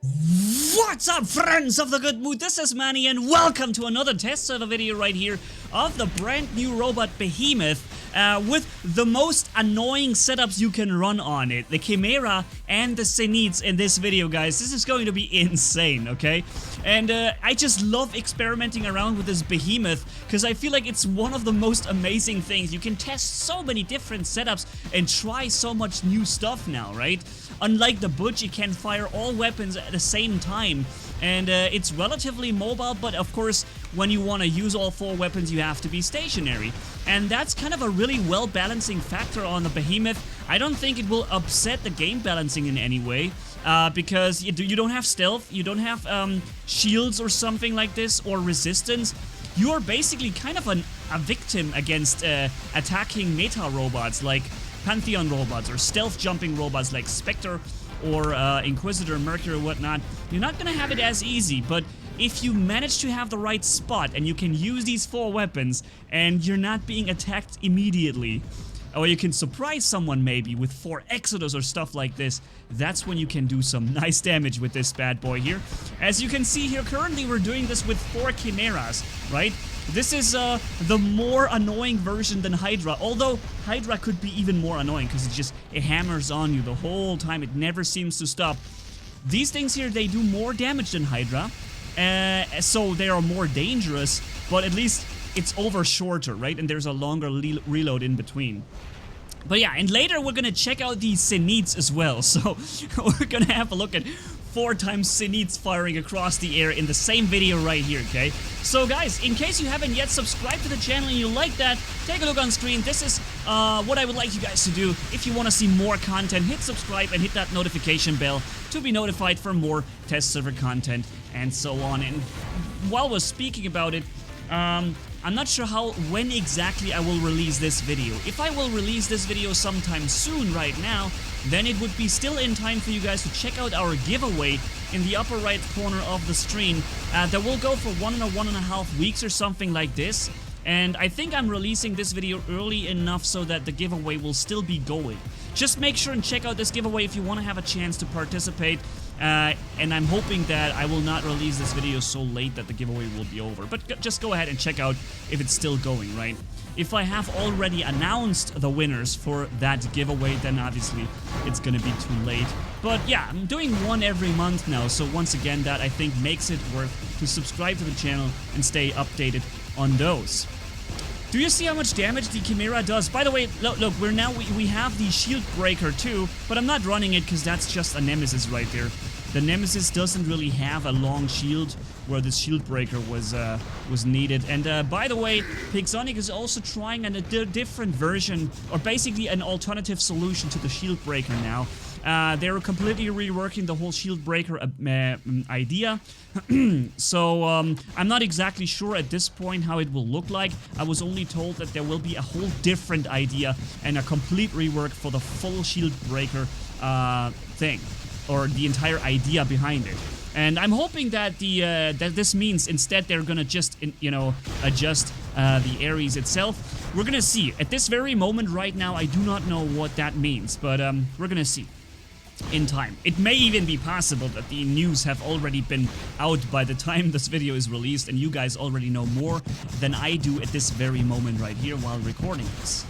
What's up, friends of the good mood? This is Manni and welcome to another test server video right here of the brand new robot Behemoth with the most annoying setups you can run on it. The Chimera and the Zenits in this video, guys. This is going to be insane, okay? And I just love experimenting around with this Behemoth because I feel like it's one of the most amazing things. You can test so many different setups and try so much new stuff now, right? Unlike the Butch, it can fire all weapons at the same time, and it's relatively mobile, but of course, when you want to use all four weapons, you have to be stationary. And that's kind of a really well-balancing factor on the Behemoth. I don't think it will upset the game balancing in any way, because you don't have stealth, you don't have shields or something like this, or resistance. You are basically kind of a victim against attacking meta robots like Pantheon robots or stealth jumping robots like Spectre or Inquisitor, Mercury, or whatnot. You're not gonna have it as easy, but if you manage to have the right spot and you can use these four weapons and you're not being attacked immediately, or you can surprise someone maybe with 4 Exodus or stuff like this, that's when you can do some nice damage with this bad boy here. As you can see here, currently we're doing this with 4 Chimeras, right? This is the more annoying version than Hydra, although Hydra could be even more annoying because it hammers on you the whole time. It never seems to stop. These things here, they do more damage than Hydra, so they are more dangerous, but at least it's over shorter, right? And there's a longer reload in between. But yeah, and later we're gonna check out these Zenits as well. So we're gonna have a look at 4 times Zenits firing across the air in the same video right here, okay? So guys, in case you haven't yet subscribed to the channel and you like that, take a look on screen. This is what I would like you guys to do. If you want to see more content, hit subscribe and hit that notification bell to be notified for more test server content and so on. And while we're speaking about it, I'm not sure when exactly I will release this video. If I will release this video sometime soon right now, then it would be still in time for you guys to check out our giveaway in the upper right corner of the screen. That will go for 1 or 1.5 weeks or something like this. And I think I'm releasing this video early enough so that the giveaway will still be going. Just make sure and check out this giveaway if you want to have a chance to participate. And I'm hoping that I will not release this video so late that the giveaway will be over. But just go ahead and check out if it's still going, right? If I have already announced the winners for that giveaway, then obviously it's gonna be too late. But yeah, I'm doing one every month now, so once again, that I think makes it worth to subscribe to the channel and stay updated on those. Do you see how much damage the Chimera does? By the way, look, we have the shield breaker too, but I'm not running it because that's just a Nemesis right there. The Nemesis doesn't really have a long shield where the shield breaker was needed. And by the way, Pixonic is also trying a different version, or basically an alternative solution to the shield breaker now. They're completely reworking the whole shield breaker idea. So I'm not exactly sure at this point how it will look like. I was only told that there will be a whole different idea and a complete rework for the full shield breaker thing, or the entire idea behind it. And I'm hoping that that this means instead they're gonna just adjust the Ares itself. We're gonna see. At this very moment right now, I do not know what that means, but we're gonna see in time. It may even be possible that the news have already been out by the time this video is released and you guys already know more than I do at this very moment right here while recording this.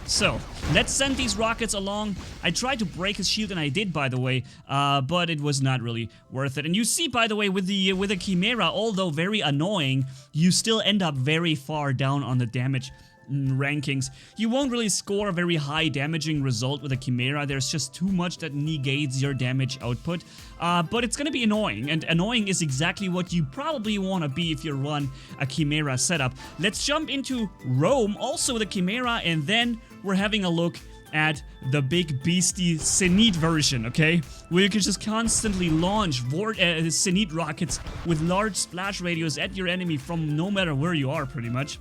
So let's send these rockets along. I tried to break his shield, and I did, by the way, but it was not really worth it. And you see, by the way, with the Chimera, although very annoying, you still end up very far down on the damage rankings. You won't really score a very high damaging result with a Chimera. There's just too much that negates your damage output, but it's gonna be annoying, and annoying is exactly what you probably want to be if you run a Chimera setup. Let's jump into Rome, also with a Chimera, and then we're having a look at the big beastie Zenit version, okay? Where you can just constantly launch Zenit rockets with large splash radius at your enemy from no matter where you are, pretty much.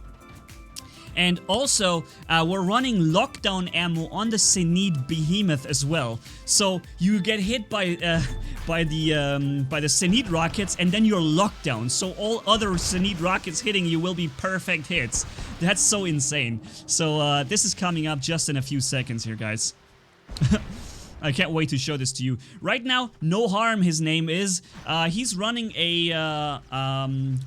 And also, we're running lockdown ammo on the Zenit Behemoth as well. So you get hit by the Zenit rockets, and then you're locked down. So all other Zenit rockets hitting you will be perfect hits. That's so insane. So this is coming up just in a few seconds here, guys. I can't wait to show this to you. Right now, No Harm, his name is. He's running a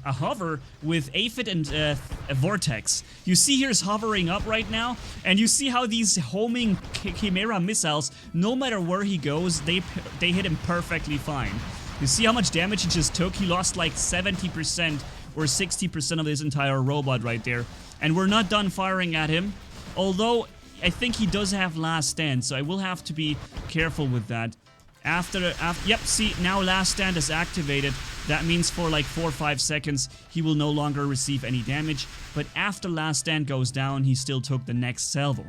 hover with Aphid and a Vortex. You see here's hovering up right now, and you see how these homing Chimera missiles, no matter where he goes, they hit him perfectly fine. You see how much damage he just took? He lost like 70% or 60% of his entire robot right there. And we're not done firing at him, although I think he does have last stand, so I will have to be careful with that. Yep, see, now last stand is activated. That means for like 4 or 5 seconds, he will no longer receive any damage. But after last stand goes down, he still took the next salvo.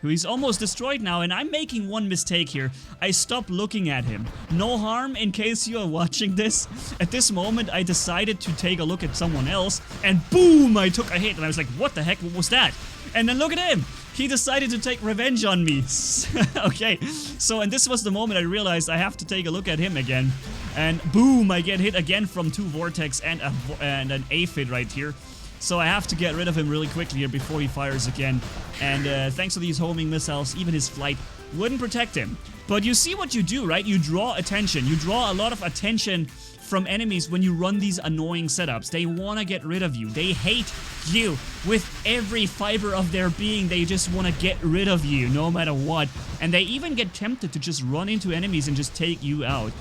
He's almost destroyed now, and I'm making one mistake here. I stopped looking at him. No Harm, in case you are watching this. At this moment, I decided to take a look at someone else, and boom, I took a hit. And I was like, what the heck, what was that? And then look at him. He decided to take revenge on me. Okay, so, and this was the moment I realized I have to take a look at him again. And boom, I get hit again from 2 Vortex and an Aphid right here. So I have to get rid of him really quickly here before he fires again. And thanks to these homing missiles, even his flight wouldn't protect him. But you see what you do, right? You draw attention. You draw a lot of attention from enemies when you run these annoying setups. They want to get rid of you. They hate you with every fiber of their being. They just want to get rid of you no matter what. And they even get tempted to just run into enemies and just take you out.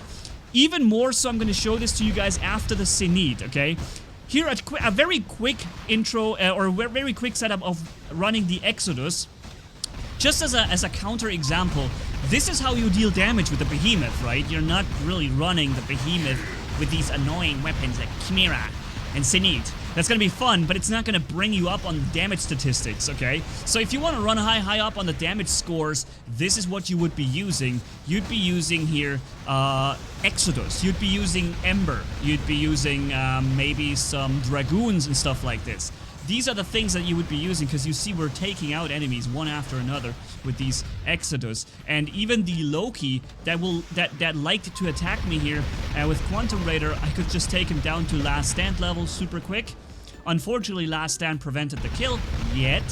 Even more so, I'm going to show this to you guys after the Zenit, okay? Here, a very quick intro, or very quick setup of running the Exodus. Just as a counter example, this is how you deal damage with the Behemoth, right? You're not really running the Behemoth with these annoying weapons like Chimera and Zenit. That's gonna be fun, but it's not gonna bring you up on damage statistics, okay? So if you want to run high up on the damage scores, this is what you would be using. You'd be using here Exodus. You'd be using Ember. You'd be using maybe some Dragoons and stuff like this. These are the things that you would be using, because you see we're taking out enemies one after another with these Exodus. And even the Loki that liked to attack me here with Quantum Raider, I could just take him down to last stand level super quick. Unfortunately, last stand prevented the kill yet.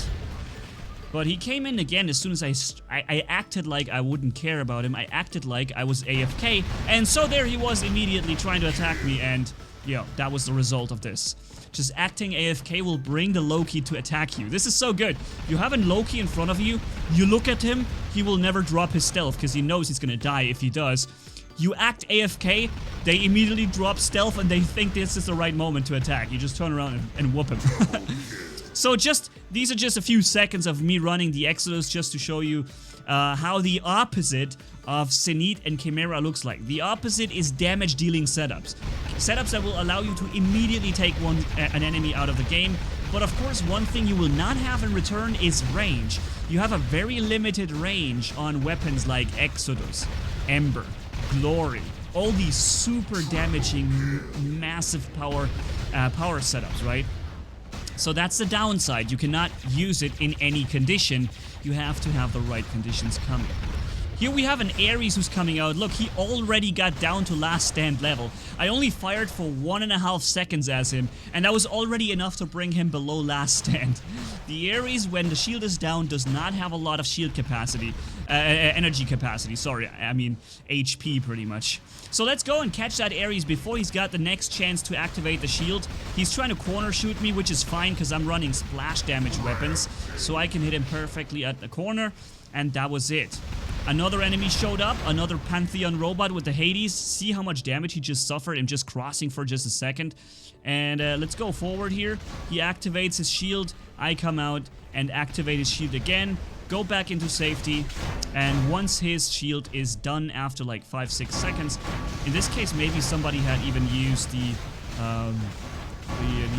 But he came in again as soon as I acted like I wouldn't care about him. I acted like I was AFK, and so there he was immediately trying to attack me, and yeah, that was the result of this. Just acting AFK will bring the Loki to attack you. This is so good. You have a Loki in front of you, you look at him, he will never drop his stealth because he knows he's gonna die if he does. You act AFK, they immediately drop stealth and they think this is the right moment to attack. You just turn around and whoop him. So these are just a few seconds of me running the Exodus just to show you how the opposite of Zenit and Chimera looks like. The opposite is damage dealing setups. Setups that will allow you to immediately take an enemy out of the game. But of course, one thing you will not have in return is range. You have a very limited range on weapons like Exodus, Ember, Glory, all these super damaging, massive power setups, right? So that's the downside. You cannot use it in any condition. You have to have the right conditions coming. Here we have an Ares who's coming out. Look, he already got down to last stand level. I only fired for 1.5 seconds as him, and that was already enough to bring him below last stand. The Ares, when the shield is down, does not have a lot of shield capacity. Energy capacity, sorry. I mean, HP pretty much. So let's go and catch that Ares before he's got the next chance to activate the shield. He's trying to corner shoot me, which is fine because I'm running splash damage weapons. So I can hit him perfectly at the corner, and that was it. Another enemy showed up, another Pantheon robot with the Hades. See how much damage he just suffered in just crossing for just a second. And let's go forward here. He activates his shield. I come out and activate his shield again. Go back into safety. And once his shield is done after like 5-6 seconds, in this case maybe somebody had even used the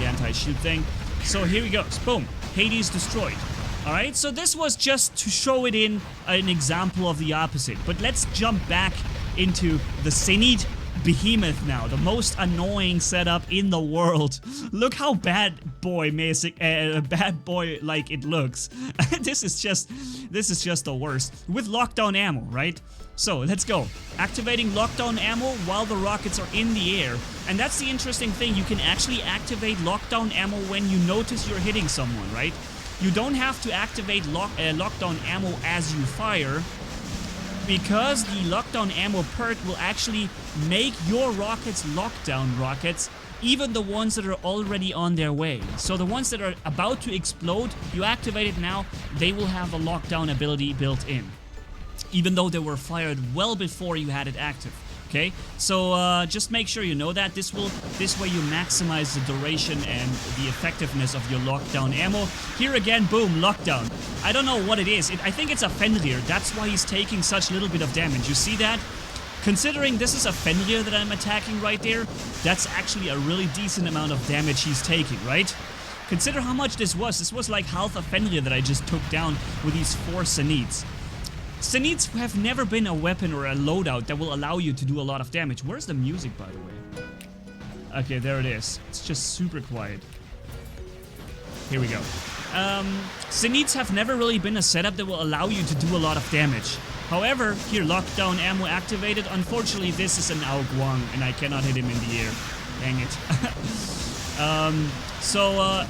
anti-shield thing. So here we go. Boom. Hades destroyed. Alright, so this was just to show it in an example of the opposite. But let's jump back into the Zenit Behemoth now, the most annoying setup in the world. Look how bad boy like it looks. This is just the worst. With lockdown ammo, right? So let's go. Activating lockdown ammo while the rockets are in the air. And that's the interesting thing. You can actually activate lockdown ammo when you notice you're hitting someone, right? You don't have to activate lockdown ammo as you fire. because the lockdown ammo perk will actually make your rockets lockdown rockets, even the ones that are already on their way. So the ones that are about to explode, you activate it now, they will have a lockdown ability built in, even though they were fired well before you had it active. Okay, so just make sure you know that. This way you maximize the duration and the effectiveness of your lockdown ammo. Here again, boom, lockdown. I don't know what it is. I think it's a Fenrir. That's why he's taking such little bit of damage. You see that? Considering this is a Fenrir that I'm attacking right there, that's actually a really decent amount of damage he's taking, right? Consider how much this was. This was like half a Fenrir that I just took down with these 4 Zenits. Zenits have never been a weapon or a loadout that will allow you to do a lot of damage. Where's the music, by the way? Okay, there it is. It's just super quiet. Here we go. Zenits have never really been a setup that will allow you to do a lot of damage. However, here, lockdown ammo activated. Unfortunately, this is an Ao Guang, and I cannot hit him in the air. Dang it.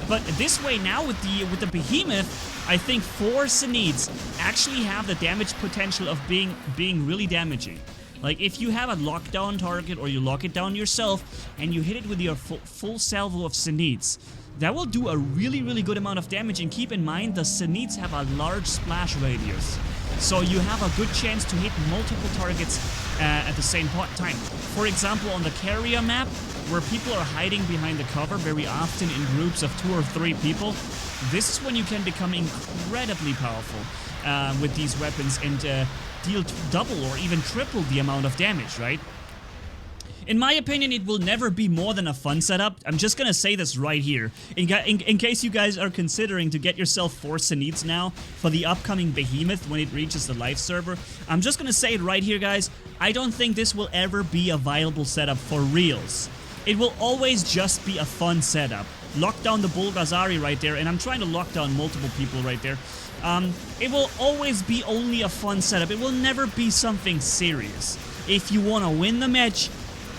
But this way now with the Behemoth, I think 4 Zenits actually have the damage potential of being really damaging. Like, if you have a lockdown target or you lock it down yourself and you hit it with your full salvo of Zenits, that will do a really, really good amount of damage. And keep in mind, the Zenits have a large splash radius. So you have a good chance to hit multiple targets at the same time. For example, on the carrier map, where people are hiding behind the cover very often in groups of 2 or 3 people, this is when you can become incredibly powerful with these weapons and deal double or even triple the amount of damage, right? In my opinion, it will never be more than a fun setup. I'm just gonna say this right here. In case you guys are considering to get yourself 4 Zenits now for the upcoming Behemoth when it reaches the live server, I'm just gonna say it right here, guys. I don't think this will ever be a viable setup for reals. It will always just be a fun setup. Lock down the Bulgazari right there, and I'm trying to lock down multiple people right there. It will always be only a fun setup. It will never be something serious. If you want to win the match,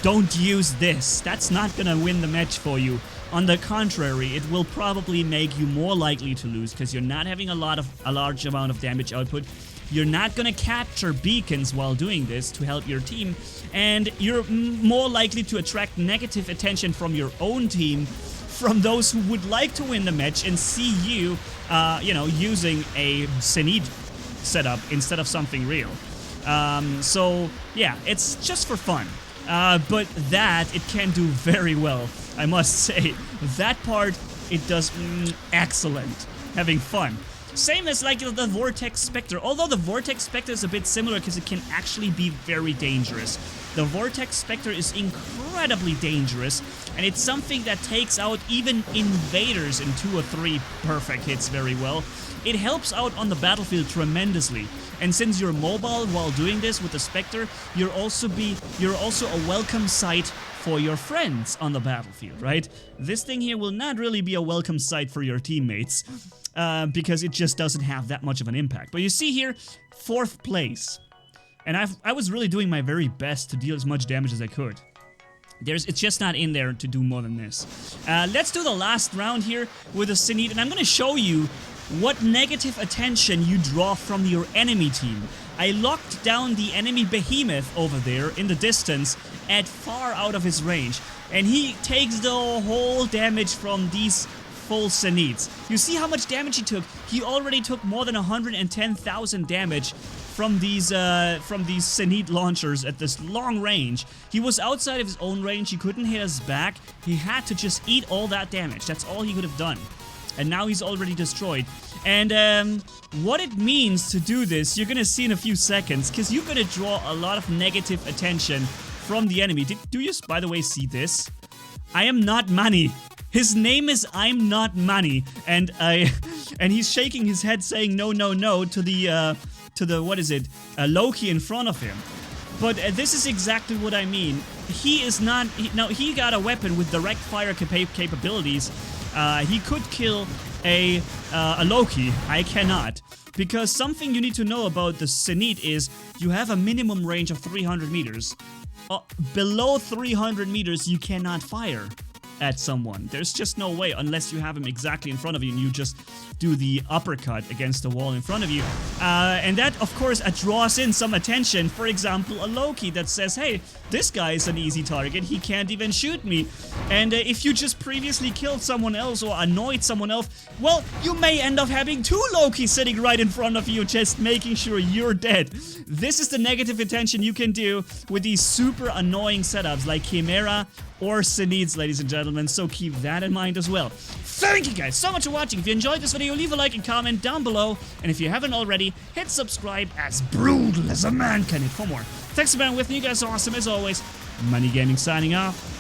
don't use this. That's not gonna win the match for you. On the contrary, it will probably make you more likely to lose because you're not having a large amount of damage output. You're not gonna capture beacons while doing this to help your team, and you're more likely to attract negative attention from your own team, from those who would like to win the match and see you, using a Zenit setup instead of something real. So yeah, it's just for fun. But that, it can do very well, I must say. That part, it does excellent. Having fun. Same as like the Vortex Spectre, although the Vortex Spectre is a bit similar because it can actually be very dangerous. The Vortex Spectre is incredibly dangerous, and it's something that takes out even invaders in 2 or 3 perfect hits very well. It helps out on the battlefield tremendously. And since you're mobile while doing this with the Spectre, you're also a welcome sight for your friends on the battlefield, right? This thing here will not really be a welcome sight for your teammates, because it just doesn't have that much of an impact. But you see here, 4th place. And I was really doing my very best to deal as much damage as I could. It's just not in there to do more than this. Let's do the last round here with a Zenit, and I'm gonna show you what negative attention you draw from your enemy team. I locked down the enemy Behemoth over there in the distance at far out of his range, and he takes the whole damage from these full Zenits. You see how much damage he took? He already took more than 110,000 damage from these Zenit launchers at this long range. He was outside of his own range, he couldn't hit us back, he had to just eat all that damage. That's all he could have done. And now he's already destroyed. And what it means to do this, you're gonna see in a few seconds, because you're gonna draw a lot of negative attention from the enemy. Do you, by the way, see this? I am not Manni. His name is I'm not Manni, and he's shaking his head saying no, no, no to the what is it, Loki in front of him. But this is exactly what I mean. He is not. He got a weapon with direct fire capabilities. He could kill a Loki. I cannot. Because something you need to know about the Zenit is you have a minimum range of 300 meters. Below 300 meters, you cannot fire. at someone. There's just no way unless you have him exactly in front of you and you just do the uppercut against the wall in front of you. And that, of course, draws in some attention. For example, a Loki that says, hey, this guy is an easy target. He can't even shoot me. And if you just previously killed someone else or annoyed someone else, well, you may end up having 2 Lokis sitting right in front of you, just making sure you're dead. This is the negative attention you can do with these super annoying setups like Chimera or Zenit, ladies and gentlemen, so keep that in mind as well. Thank you guys so much for watching. If you enjoyed this video, leave a like and comment down below. And if you haven't already, hit subscribe, as brutal as a man can hit for more. Thanks for being with me. You guys are awesome as always. Manni-Gaming signing off.